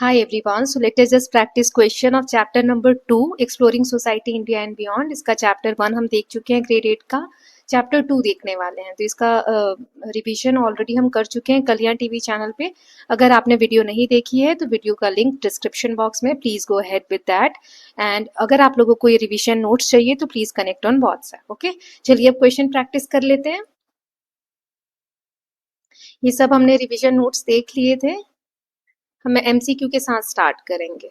Hi everyone. So let us just practice question of chapter number 2, Exploring Society India and Beyond. इसका chapter 1 हम देख चुके हैं grade 8 का. चैप्टर 2 देखने वाले हैं, तो इसका रिवीजन ऑलरेडी हम कर चुके हैं कलियां टीवी चैनल पे. अगर आपने वीडियो नहीं देखी है तो वीडियो का लिंक डिस्क्रिप्शन बॉक्स में, please go ahead with that. And अगर आप लोगों को ये रिवीजन नोट्स चाहिए तो please connect on WhatsApp. Okay, चलिए अब क्वेश्चन प्रैक्टिस कर लेते हैं. ये सब हमने रिवीजन नोट्स देख लिए थे, हमें एमसीक्यू के साथ स्टार्ट करेंगे.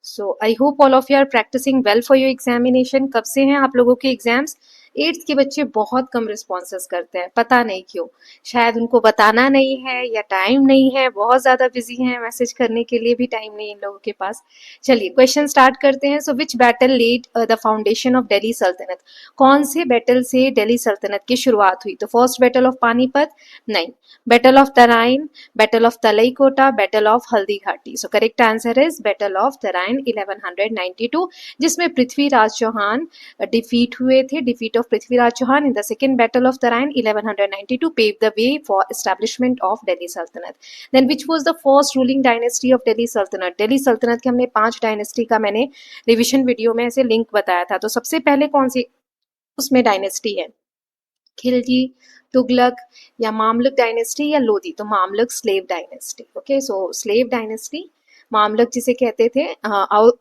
So I hope all of you are practising well for your examination. कब से हैं आप लोगों के एग्जाम्स? 8th के बच्चे बहुत कम रिस्पॉन्सेस करते हैं, पता नहीं क्यों. शायद उनको बताना नहीं है या टाइम नहीं है, बहुत ज़्यादा बिजी हैं, मैसेज करने के लिए भी टाइम नहीं इन लोगों के पास. चलिए क्वेश्चन स्टार्ट करते हैं. So which battle led the foundation of Delhi Saltanat? कौन से बैटल से दिल्ली सल्तनत की शुरुआत हुई? तो फर्स्ट बैटल ऑफ पानीपत नहीं, battle of Tarain, battle of Talikota, battle of Haldighati. So correct answer is battle of Tarain 1192, जिसमें पृथ्वीराज चौहान डिफीट हुए थे. Defeat of Prithviraj Chauhan in the second battle of Tarain 1192 paved the way for establishment of Delhi Sultanate. Then which was the first ruling dynasty of Delhi Sultanate? Delhi Sultanate के हमने 5 dynasty का मैंने revision video में ऐसे link बताया था. तो सबसे पहले कौन सी उसमें डायनेस्टी है? खिलजी, तुगलक या मामलुक डायनेस्टी या लोधी? तो मामलुक स्लेव डायनेस्टी. ओके, सो स्लेव डायनेस्टी, मामलुक जिसे कहते थे,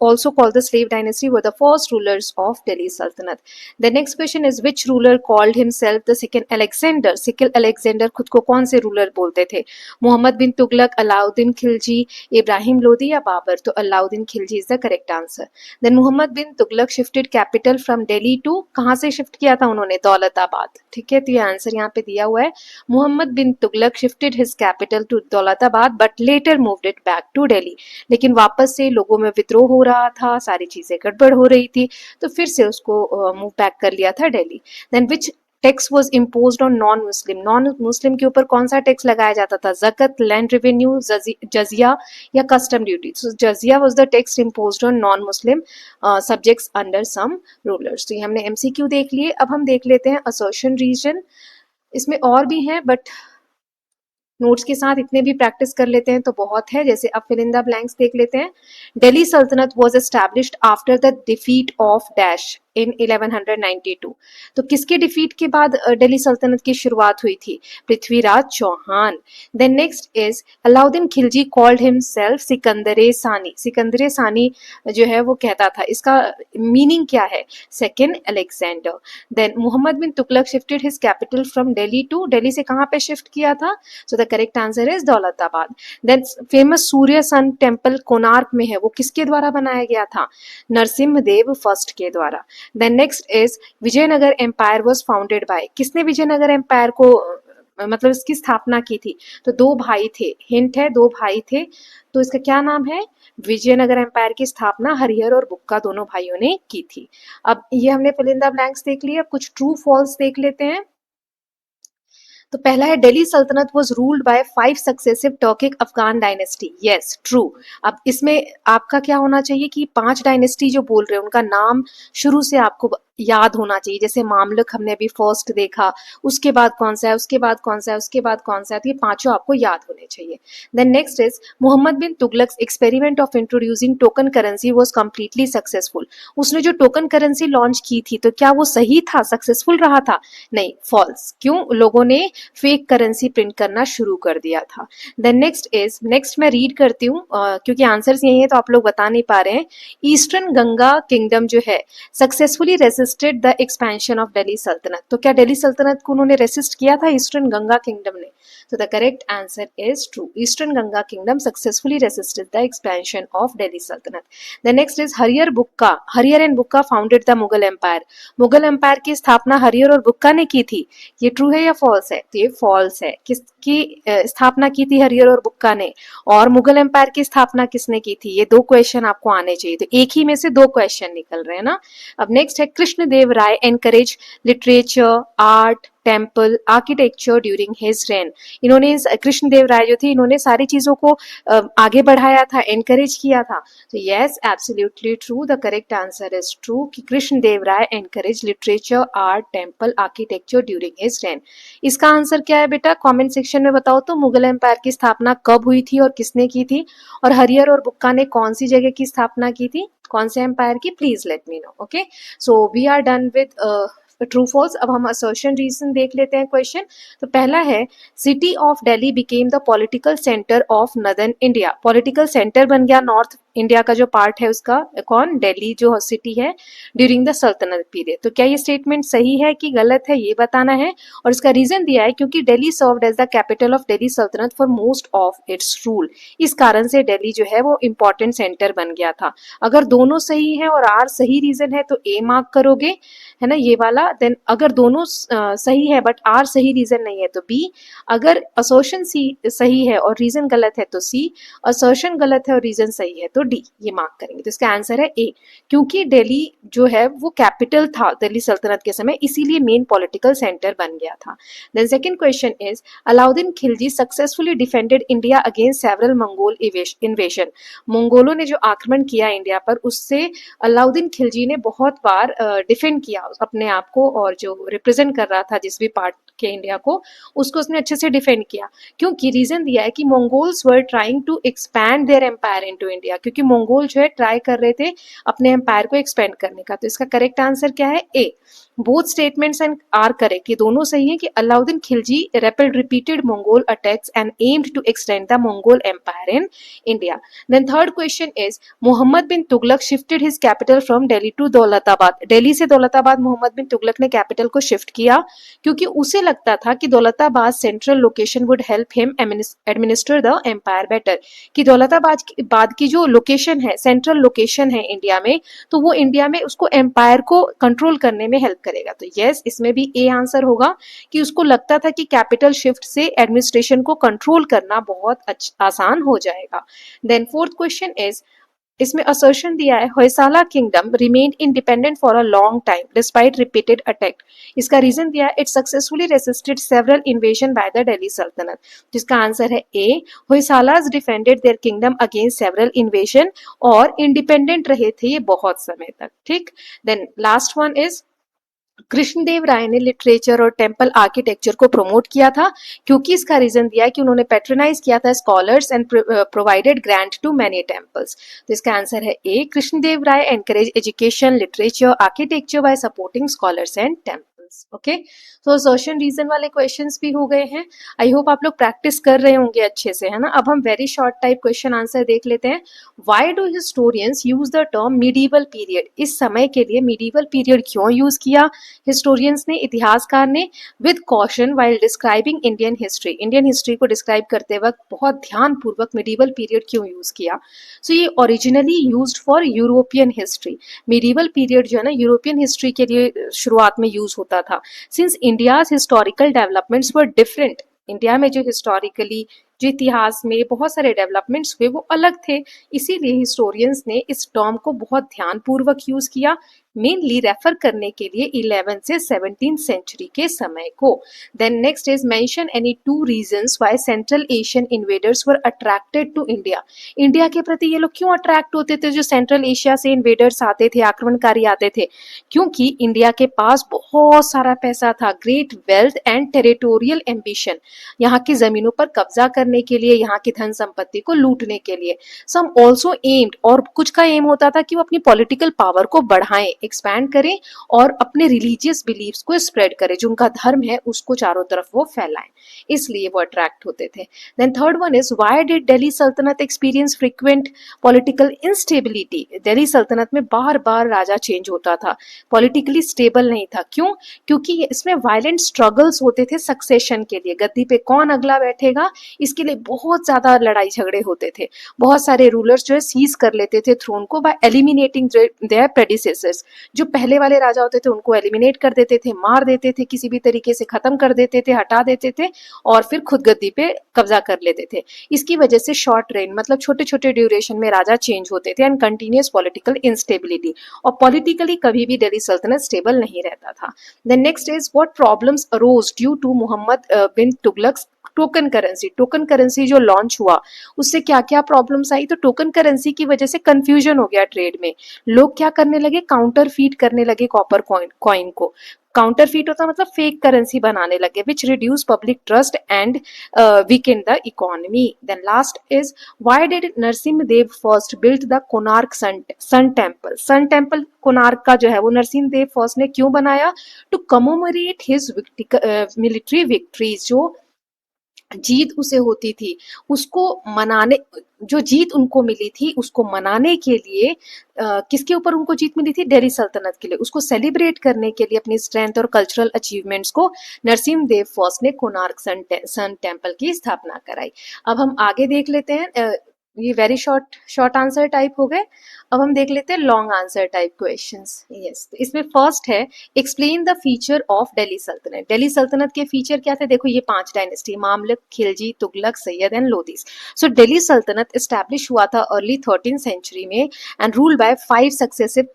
also called the slave dynasty, were the first rulers of Delhi Sultanate. The next question is which ruler called himself the second Alexander? second Alexander खुद को कौन से ruler बोलते थे? मोहम्मद बिन तुगलक, अलाउद्दीन खिलजी, इब्राहिम लोधी या बाबर? तो Alauddin Khilji is the correct answer. Then Mohammad bin Tughlaq shifted capital from Delhi to, कहाँ से शिफ्ट किया था उन्होंने? दौलताबाद. ठीक है, तो ये आंसर यहाँ पे दिया हुआ है. Muhammad bin Tughlaq shifted his capital to Daulatabad but later moved it back to Delhi. लेकिन वापस से लोगों में विद्रोह हो रहा था, सारी चीजें गड़बड़ हो रही थी, तो फिर से उसको मूव बैक कर लिया था Delhi. Then which tax was imposed on non Muslim? Non Muslim के ऊपर कौन सा टैक्स लगाया जाता था? ज़कत, लैंड रेवेन्यू, जजिया या custom duty? So jizya was the tax imposed on non Muslim subjects under some rulers. तो ये हमने एमसीक्यू देख लिए. अब हम देख लेते हैं असर्शन रीजन. इसमें और भी हैं बट नोट्स के साथ इतने भी प्रैक्टिस कर लेते हैं तो बहुत है. जैसे अब फिल इन द ब्लैंक्स देख लेते हैं. दिल्ली सल्तनत was established after the defeat of dash in 1192. तो किसके डिफीट के बाद दिल्ली सल्तनत की शुरुआत हुई थी? Prithviraj Chauhan. Then next is Alauddin Khilji called himself Sikandare Sani. Sikandare सानी जो है वो कहता था, इसका मीनिंग क्या है? Second Alexander. Then Mohammad bin Tughlaq shifted his capital from Delhi to, Delhi से कहाँ पे शिफ्ट किया था? So the correct answer is Daulatabad. Then famous Surya sun temple Konark में है, वो किसके द्वारा बनाया गया था? नरसिम्हदेव फर्स्ट के द्वारा. Then next is Vijayanagara empire was founded by. किसने विजयनगर एम्पायर को मतलब इसकी स्थापना की थी? तो 2 भाई थे, हिंट है 2 भाई थे, तो इसका क्या नाम है? विजयनगर एम्पायर की स्थापना हरिहर और बुक्का दोनों भाइयों ने की थी. अब ये हमने फिल इन द ब्लैंक्स देख लिया. कुछ ट्रू फॉल्स देख लेते हैं. तो पहला है दिल्ली सल्तनत was ruled by 5 successive Turkic Afghan dynasty. Yes, true. अब इसमें आपका क्या होना चाहिए कि 5 डायनेस्टी जो बोल रहे हैं उनका नाम शुरू से आपको याद होना चाहिए. जैसे मामलुक हमने अभी फर्स्ट देखा, उसके बाद कौन सा है, उसके बाद कौन सा है, उसके बाद कौन सा है, तो ये पांचों आपको याद होने चाहिए. Then next is Mohammad bin Tughlaq experiment of introducing token currency was completely successful. उसने जो टोकन करेंसी लॉन्च की थी तो क्या वो सही था, सक्सेसफुल रहा था? नहीं, फॉल्स. क्यों? लोगों ने फेक करेंसी प्रिंट करना शुरू कर दिया था. देन नेक्स्ट मैं रीड करती हूँ क्योंकि आंसर्स यही है तो आप लोग बता नहीं पा रहे हैं. ईस्टर्न गंगा किंगडम जो है successfully resisted the expansion of Delhi सल्तनत. तो क्या दिल्ली सल्तनत को उन्होंने रेसिस्ट किया था ईस्टर्न गंगा किंगडम ने? तो the correct answer is true. Eastern Ganga kingdom successfully resisted the expansion of Delhi Saltanat. The next is Harihar Bukka. Harihar and Bukka founded the Mughal empire. Mughal empire की स्थापना हरिहर और बुक्का ने की थी. ये ट्रू है या फॉल्स है? तो ये फॉल्स है. किसकी स्थापना की थी हरिहर और बुक्का ने? और मुगल एम्पायर की स्थापना किसने की थी? ये 2 क्वेश्चन आपको आने चाहिए, तो एक ही में से 2 क्वेश्चन निकल रहे हैं ना. अब नेक्स्ट है Krishna Krishnadev Rai encourage literature, art, temple, architecture during his rain? इन्होंने कृष्ण देव राय जो थे इन्होंने सारी चीजों को आगे बढ़ाया था, एनकरेज किया था. तो yes, absolutely true, the correct answer is true कि Krishna Deva Raya encourage literature, art, temple, architecture during his reign. इसका आंसर क्या है बेटा? कमेंट सेक्शन में बताओ तो. मुगल एम्पायर की स्थापना कब हुई थी और किसने की थी? और हरियर और बुक्का ने कौन सी जगह की स्थापना की थी, कौन से एम्पायर की? Please let me know. Okay, so we are done with true false. अब हम असर्शन रीजन देख लेते हैं क्वेश्चन. तो पहला है, city of Delhi became the political centre of northern India. Political centre बन गया नॉर्थ इंडिया का जो पार्ट है उसका, कौन? दिल्ली जो सिटी है, ड्यूरिंग द सल्तनत पीरियड. तो क्या ये स्टेटमेंट सही है कि गलत है, ये बताना है. और इसका रीजन दिया है क्योंकि Delhi served as the capital of Delhi Saltanat for most of its rule. इस कारण से दिल्ली जो है वो इंपॉर्टेंट सेंटर बन गया था. अगर दोनों सही है और आर सही रीजन है तो ए मार्क करोगे, है ना, ये वाला. देन अगर दोनों सही है बट आर सही रीजन नहीं है तो बी. अगर असर्शन सी सही है और रीजन गलत है तो सी. असर्शन गलत है और रीजन सही है तो डी. ये मार्क करेंगे. तो इसका आंसर है ए, क्योंकि दिल्ली जो है वो कैपिटल था दिल्ली सल्तनत के समय, इसीलिए मेन पॉलिटिकल सेंटर बन गया था. Then second question is, Alauddin Khilji successfully defended India against several Mongol invasion. मंगोलों ने जो आक्रमण किया इंडिया पर, उससे अलाउद्दीन खिलजी ने बहुत बार डिफेंड किया अपने आप को, और जो रिप्रेजेंट कर रहा था जिस भी पार्ट के इंडिया को, उसको उसने अच्छे से डिफेंड किया. क्योंकि रीजन दिया है कि Mongols were trying to expand their empire into India. क्योंकि मंगोल जो है ट्राई कर रहे थे अपने एम्पायर को एक्सपेंड करने का. तो इसका करेक्ट आंसर क्या है? A. Both statements and are correct. ये दोनों सही है कि Alauddin Khilji repelled repeated Mongol attacks and aimed to extend the Mongol empire in India. Then third question is, Mohammad bin Tughlaq shifted his capital from Delhi to Daulatabad. Delhi से दौलताबाद मोहम्मद बिन तुगलक ने कैपिटल को शिफ्ट किया क्योंकि उसे लगता था कि Daulatabad central location would help him administer the empire better. कि दौलताबाद की जो लोकेशन है, सेंट्रल लोकेशन है इंडिया में, तो वो इंडिया में उसको एम्पायर को कंट्रोल करने में हेल्प करेगा. तो यस, इसमें भी ए आंसर होगा कि उसको लगता था कि कैपिटल शिफ्ट से एडमिनिस्ट्रेशन को कंट्रोल करना बहुत आसान हो जाएगा. देन फोर्थ क्वेश्चन इज, इसमें असर्शन दिया है, Hoysala kingdom remained independent for a long time despite repeated attack. इसका रीजन दिया है, it successfully resisted several invasion by the Delhi Saltanat. जिसका आंसर है A. Hoysalas defended their kingdom against several invasion और independent रहे थे ये बहुत समय तक. ठीक. Then last one is, Krishnadeva राय ने लिटरेचर और टेम्पल आर्किटेक्चर को प्रमोट किया था क्योंकि इसका रीजन दिया है कि उन्होंने पैट्रोनाइज किया था scholars and provided grant to many temples. तो इसका आंसर है A. Krishnadeva Raya encourage education, literature, architecture by supporting scholars and temples. Okay, तो असर्शन रीजन वाले क्वेश्चंस भी हो गए हैं. आई होप आप लोग प्रैक्टिस कर रहे होंगे अच्छे से, है ना. अब हम very short type question answer देख लेते हैं. Why do historians use the term medieval period? इस समय के लिए मिडीवल पीरियड क्यों यूज किया हिस्टोरियंस ने, इतिहासकार ने? With caution while describing Indian history. Indian history को डिस्क्राइब करते वक्त बहुत ध्यान पूर्वक मिडीवल पीरियड क्यों यूज किया? सो ये originally used for European history. Medieval period जो है ना यूरोपियन हिस्ट्री के लिए शुरुआत में यूज होता था. Since India's historical developments were different, India में जो हिस्टोरिकली जो इतिहास में बहुत सारे डेवलपमेंट्स हुए वो अलग थे, इसीलिए हिस्टोरियंस ने इस टर्म को बहुत ध्यानपूर्वक यूज किया, मेनली रेफर करने के लिए 11 से 17 सेंचुरी के समय को. Then next is, mention any two reasons why Central Asian invaders were attracted to India. India के प्रति ये लोग क्यों अट्रैक्ट होते थे, जो सेंट्रल एशिया से इन्वेडर्स आते थे, आक्रमणकारी आते थे? क्योंकि इंडिया के पास बहुत सारा पैसा था, great wealth and territorial ambition, यहाँ की जमीनों पर कब्जा करने के लिए, यहाँ की धन संपत्ति को लूटने के लिए. सम ऑल्सो एम्ड, और कुछ का एम होता था कि वो अपनी पॉलिटिकल पावर को बढ़ाएं, एक्सपैंड करें और अपने रिलीजियस बिलीव्स को स्प्रेड करें, जो उनका धर्म है उसको चारों तरफ वो फैलाएं, इसलिए वो अट्रैक्ट होते थे. Then third one is, why did Delhi Saltanat experience frequent political instability? Delhi Saltanat में बार बार राजा चेंज होता था, पॉलिटिकली स्टेबल नहीं था. क्यों? क्योंकि इसमें वायलेंट स्ट्रगल्स होते थे सक्सेशन के लिए, गद्दी पे कौन अगला बैठेगा, इसके लिए बहुत ज्यादा लड़ाई झगड़े होते थे. बहुत सारे रूलर्स जो है सीज कर लेते थे थ्रोन को बाय एलिमिनेटिंग देयर प्रेडिसेसर्स. जो पहले वाले राजा होते थे उनको एलिमिनेट कर देते थे, मार देते थे, किसी भी तरीके से खत्म कर देते थे, हटा देते थे और फिर खुद गद्दी पे कब्जा कर लेते थे। इसकी वजह से शॉर्ट रेन मतलब छोटे छोटे ड्यूरेशन में राजा चेंज होते थे एंड कंटिन्यूस पॉलिटिकल इंस्टेबिलिटी, और पॉलिटिकली कभी भी दिल्ली सल्तनत स्टेबल नहीं रहता था। Then next is what problems arose due to Mohammad bin Tughlaq token currency. Token currency जो लॉन्च हुआ उससे क्या क्या प्रॉब्लम्स आई, तो टोकन करेंसी की वजह से कंफ्यूजन हो गया ट्रेड में। लोग क्या करने लगे, काउंटर फीट करने लगे कॉपर कॉइन को। काउंटर फीट होता मतलब फेक करेंसी बनाने लगे, which reduce public trust and weakened the economy. Then last is why did Narasimha Deva first built the Konark sun temple. Sun temple Konark का जो है वो नरसिम्ह देव फर्स्ट ने क्यों बनाया, टू कमोमोरेट हिज मिलिट्री विक्ट्रीज। जो जीत उसे होती थी उसको मनाने, जो जीत उनको मिली थी उसको मनाने के लिए किसके ऊपर उनको जीत मिली थी, दिल्ली सल्तनत के लिए, उसको सेलिब्रेट करने के लिए अपनी स्ट्रेंथ और कल्चरल अचीवमेंट्स को नरसिम्ह देव फर्स्ट ने कोणार्क सन टेम्पल की स्थापना कराई। अब हम आगे देख लेते हैं, ये very short short answer type हो गए। अब हम देख लेते हैं long answer type questions. Yes, इसमें फर्स्ट है explain the feature of Delhi सल्तनत। दिल्ली सल्तनत के फीचर क्या थे, देखो ये 5 dynasty Mamluk, Khilji, Tughlaq, Sayyid and Lodis. So Delhi Saltanat establish हुआ था अर्ली 13th सेंचुरी में and ruled by 5 successive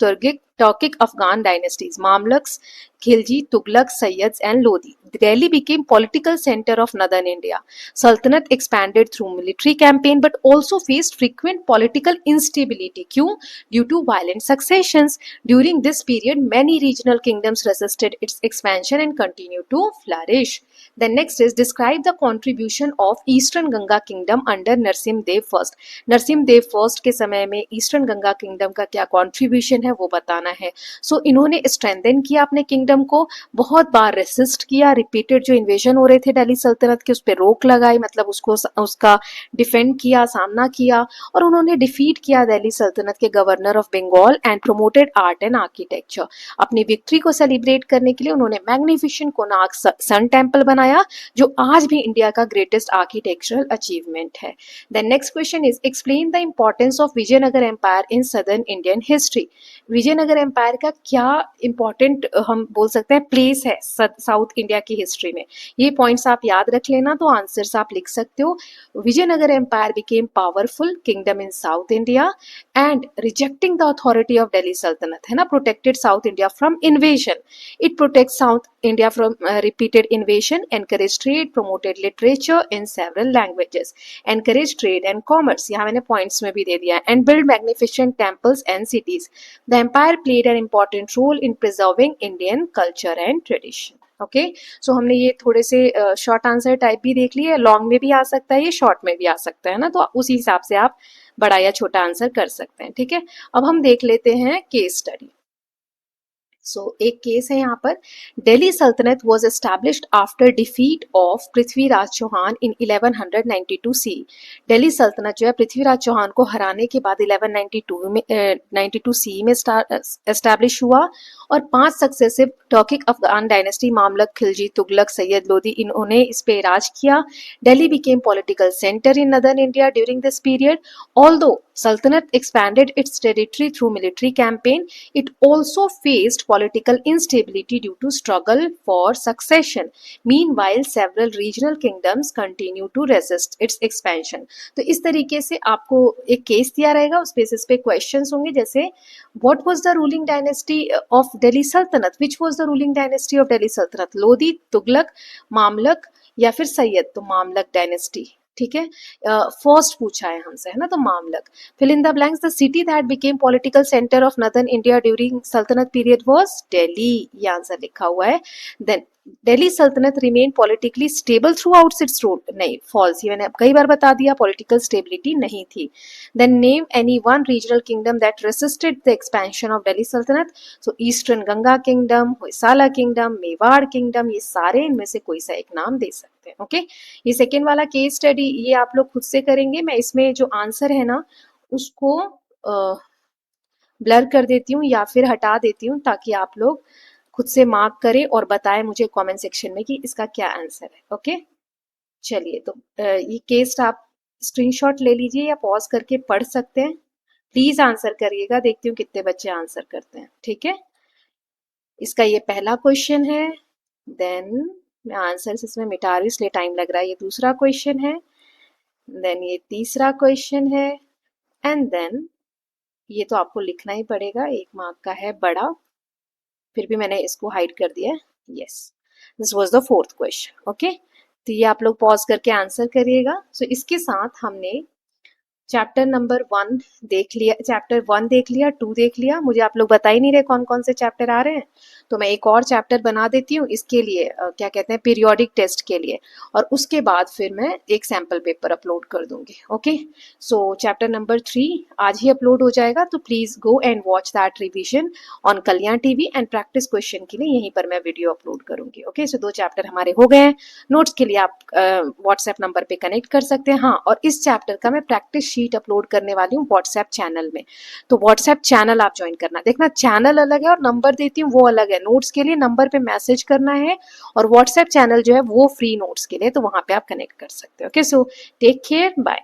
Turkic Afghan dynasties, Mamluks, Khilji, Tughlaq, Sayyids and Lodi. Delhi became political center of northern India. Sultanate expanded through military campaign but also faced frequent political instability. क्यों? Due to violent successions. During this period, many regional kingdoms resisted its expansion and continued to flourish. Then next is describe the contribution of Eastern Ganga Kingdom under Narsim Dev First. Narasimha Deva first के समय में eastern Ganga kingdom का क्या contribution है वो बताना है। सो इन्होंने स्ट्रेंथन किया अपने किंगडम को, बहुत बार रेसिस्ट किया, रिपीटेड जो इन्वेजन हो रहे थे दिल्ली सल्तनत के उस पर रोक लगाई, मतलब उसको उसका डिफेंड किया, सामना किया, और उन्होंने डिफीट किया दिल्ली सल्तनत के governor of Bengal and promoted art and architecture. अपनी विक्ट्री को सेलिब्रेट करने के लिए उन्होंने मैग्निफिसेंट कोणार्क सन टेम्पल बनाया जो आज भी इंडिया का ग्रेटेस्ट आर्किटेक्चरल अचीवमेंट है। Then next question is explain the importance of Vijayanagara empire in southern Indian history. Vijayanagara empire का क्या इंपॉर्टेंट हम बोल सकते हैं प्लेस है साउथ इंडिया की हिस्ट्री में। ये पॉइंट्स आप याद रख लेना तो आंसर्स आप लिख सकते हो। Vijayanagara empire became powerful kingdom in South India and rejecting the authority of Delhi Sultanate, है ना, protected South India from invasion. It protect South India from repeated invasion, encourage trade, promoted literature in several languages, encourage trade and commerce, यहाँ मैंने points में भी दे दिया, and build magnificent temples and cities. The empire played an important role in preserving Indian culture and tradition. Okay, सो हमने ये थोड़े से शॉर्ट आंसर टाइप भी देख लिए, लॉन्ग में भी आ सकता है, ये शॉर्ट में भी आ सकता है ना, तो उसी हिसाब से आप बड़ा या छोटा आंसर कर सकते हैं। ठीक है, अब हम देख लेते हैं केस स्टडी। एक केस है यहाँ पर, Delhi Saltanat was established after defeat of Prithviraj Chauhan in 1192 C. Delhi Saltanat जो है पृथ्वीराज चौहान को हराने के बाद 1192 सी में एस्टैब्लिश हुआ, और 5 successive Turkic Afghan dynasty Mamluk, Khilji, Tughlaq, Sayyid, Lodi, इन्होंने इस पे राज किया। Delhi became political centre in northern India during this period. Although Sultanate expanded its territory through military campaign, it also faced political instability due to struggle for succession. Meanwhile, several regional kingdoms continue to resist its expansion. तो इस तरीके से आपको एक case दिया रहेगा, उस basis पे क्वेश्चंस होंगे, जैसे what was the ruling dynasty of Delhi Sultanate? Which was the ruling dynasty of Delhi Sultanate? Lodi, Tughlaq, मामलक या फिर सैयद, तो मामलक डायनेस्टी। ठीक है, फर्स्ट पूछा है हमसे, है ना, तो Mamluk. Fill in the blanks, the city that became political centre of northern India during Saltanat period was Delhi, ये आंसर लिखा हुआ है। Then Delhi Saltanat remain politically stable throughout its rule, नहीं, फॉल्स, ये मैंने कई बार बता दिया, पॉलिटिकल स्टेबिलिटी नहीं थी। Then name any one regional kingdom that resisted the expansion of Delhi Saltanat. So eastern Ganga kingdom, Hoysala kingdom, Mewar kingdom, ये सारे इनमें से कोई सा एक नाम दे सकते हैं। ओके, ये सेकेंड वाला केस स्टडी ये आप लोग खुद से करेंगे, मैं इसमें जो आंसर है ना उसको ब्लर कर देती हूँ या फिर हटा देती हूँ, ताकि आप लोग खुद से मार्क करें और बताएं मुझे कमेंट सेक्शन में कि इसका क्या आंसर है। ओके, चलिए, तो ये केस आप स्क्रीनशॉट ले लीजिए या पॉज करके पढ़ सकते हैं। प्लीज आंसर करिएगा, देखती हूँ कितने बच्चे आंसर करते हैं, ठीक है। इसका ये पहला क्वेश्चन है, देन मैं आंसर इसमें मिटा रही हूँ इसलिए टाइम लग रहा है। ये दूसरा क्वेश्चन है, देन ये तीसरा क्वेश्चन है, एंड देन ये तो आपको लिखना ही पड़ेगा, 1 मार्क का है बड़ा, फिर भी मैंने इसको हाइड कर दिया है। Yes, this was the fourth question. Okay, तो ये आप लोग पॉज करके आंसर करिएगा। सो इसके साथ हमने चैप्टर नंबर 1 देख लिया, चैप्टर 1 देख लिया, 2 देख लिया। मुझे आप लोग बता ही नहीं रहे कौन कौन से चैप्टर आ रहे हैं, तो मैं एक और चैप्टर बना देती हूँ इसके लिए, क्या कहते हैं, पीरियोडिक टेस्ट के लिए, और उसके बाद फिर मैं एक सैम्पल पेपर अपलोड कर दूंगी। ओके, सो चैप्टर नंबर 3 आज ही अपलोड हो जाएगा, तो please go and watch that revision on Kalyan TV, and practice question के लिए यहीं पर मैं वीडियो अपलोड करूंगी। ओके, सो 2 चैप्टर हमारे हो गए हैं। नोट्स के लिए आप व्हाट्सएप नंबर पे कनेक्ट कर सकते हैं। हाँ, और इस चैप्टर का मैं प्रैक्टिस शीट अपलोड करने वाली हूँ व्हाट्सएप चैनल में, तो व्हाट्सएप चैनल आप ज्वाइन करना। देखना चैनल अलग है और नंबर देती हूँ वो अलग है। नोट्स के लिए नंबर पे मैसेज करना है, और व्हाट्सएप चैनल जो है वो फ्री नोट्स के लिए, तो वहां पे आप कनेक्ट कर सकते हो। Okay, so take care, bye.